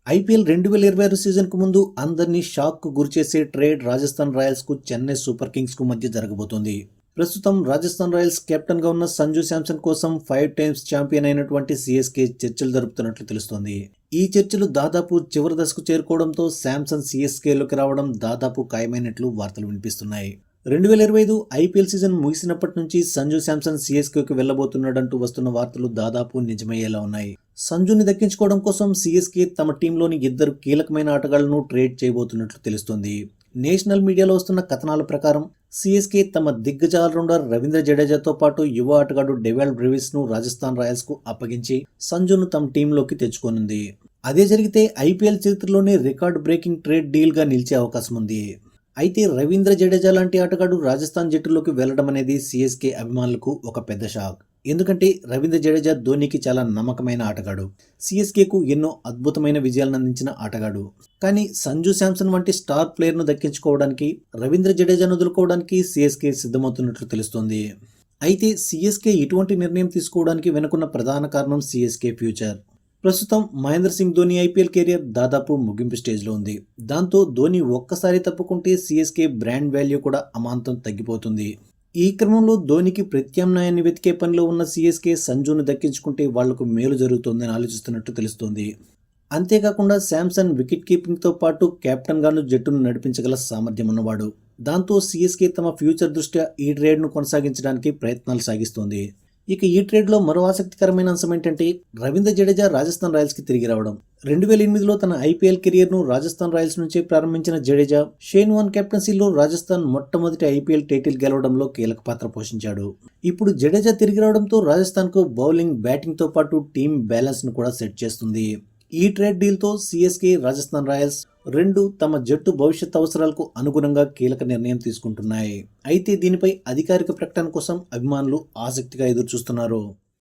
IPL 2026 సీజన్కు ముందు అందరినీ షాక్కు గురిచేసే trade Rajasthan రాయల్స్కు Chennai super కింగ్స్కు మధ్య జరగబోతోంది. ప్రస్తుతం రాజస్థాన్ రాయల్స్ కెప్టెన్గా ఉన్న సంజు శాంసన్ కోసం 5 టైమ్స్ ఛాంపియన్ అయినటువంటి సిఎస్కే చర్చలు జరుపుతున్నట్లు తెలుస్తోంది. ఈ చర్చలు దాదాపు చివరి దశకు చేరుకోవడంతో శాంసన్ సిఎస్కేలోకి రావడం దాదాపు ఖాయమైనట్లు వార్తలు వినిపిస్తున్నాయి. 2025 ఐపీఎల్ సీజన్ ముగిసినప్పటి నుంచి సంజు శాంసన్ సిఎస్కేకి వెళ్లబోతున్నాడంటూ వస్తున్న వార్తలు దాదాపు నిజమయ్యేలా ఉన్నాయి. సంజుని దక్కించుకోవడం కోసం సిఎస్కే తమ టీంలోని 2 కీలకమైన ఆటగాళ్లను ట్రేడ్ చేయబోతున్నట్లు తెలుస్తోంది. నేషనల్ మీడియాలో వస్తున్న కథనాల ప్రకారం సిఎస్కే తమ దిగ్గజ ఆల్రౌండర్ రవీంద్ర జడేజాతో పాటు యువ ఆటగాడు డెవాల్ బ్రెవిస్ ను రాజస్థాన్ రాయల్స్ కు అప్పగించి సంజును తమ టీంలోకి తెచ్చుకోనుంది. అదే జరిగితే ఐపీఎల్ చరిత్రలోనే రికార్డ్ బ్రేకింగ్ ట్రేడ్ డీల్ గా నిలిచే అవకాశం ఉంది. అయితే రవీంద్ర జడేజా లాంటి ఆటగాడు రాజస్థాన్ జట్టులోకి వెళ్లడం అనేది సిఎస్కే అభిమానులకు ఒక పెద్ద షాక్. ఎందుకంటే రవీంద్ర జడేజా ధోనీకి చాలా నమ్మకమైన ఆటగాడు, సిఎస్కేకు ఎన్నో అద్భుతమైన విజయాలను అందించిన ఆటగాడు. కానీ సంజు శాంసన్ వంటి స్టార్ ప్లేయర్ను దక్కించుకోవడానికి రవీంద్ర జడేజాను వదులుకోవడానికి సిఎస్కే సిద్ధమవుతున్నట్లు తెలుస్తోంది. అయితే సిఎస్కే ఇటువంటి నిర్ణయం తీసుకోవడానికి వెనుకున్న ప్రధాన కారణం సిఎస్కే ఫ్యూచర్. ప్రస్తుతం మహేంద్ర సింగ్ ధోని ఐపీఎల్ కెరియర్ దాదాపు ముగింపు స్టేజ్లో ఉంది. దాంతో ధోని ఒక్కసారి తప్పుకుంటే సిఎస్కే బ్రాండ్ వాల్యూ కూడా అమాంతం తగ్గిపోతుంది. ఈ క్రమంలో ధోనికి ప్రత్యామ్నాయాన్ని వెతికే పనిలో ఉన్న సిఎస్కే సంజును దక్కించుకుంటే వాళ్లకు మేలు జరుగుతుందని ఆలోచిస్తున్నట్టు తెలుస్తోంది. అంతేకాకుండా శాంసన్ వికెట్ కీపింగ్తో పాటు కెప్టెన్గాను జట్టును నడిపించగల సామర్థ్యం ఉన్నవాడు. దాంతో సిఎస్కే తమ ఫ్యూచర్ దృష్ట్యా ఈ ట్రేడ్ను కొనసాగించడానికి ప్రయత్నాలు సాగిస్తోంది. ఇక ఈ ట్రేడ్లో మరో ఆసక్తికరమైన అంశం ఏంటంటే రవీంద్ర జడేజా రాజస్థాన్ రాయల్స్కి తిరిగి రావడం. 2008లో తన ఐపీఎల్ కెరియర్ను రాజస్థాన్ రాయల్స్ నుంచే ప్రారంభించిన జడేజా షేన్ వాన్ కెప్టెన్సీలో రాజస్థాన్ మొట్టమొదటి ఐపీఎల్ టైటిల్ గెలవడంలో కీలక పాత్ర పోషించాడు. ఇప్పుడు జడేజా తిరిగి రావడంతో రాజస్థాన్కు బౌలింగ్, బ్యాటింగ్తో పాటు టీమ్ బ్యాలెన్స్ను కూడా సెట్ చేస్తుంది. ఈ ట్రేడ్ డీల్తో సిఎస్కే, రాజస్థాన్ రాయల్స్ రెండు తమ జట్టు భవిష్యత్ అవసరాలకు అనుగుణంగా కీలక నిర్ణయం తీసుకుంటున్నాయి. అయితే దీనిపై అధికారిక ప్రకటన కోసం అభిమానులు ఆసక్తిగా ఎదురుచూస్తున్నారు.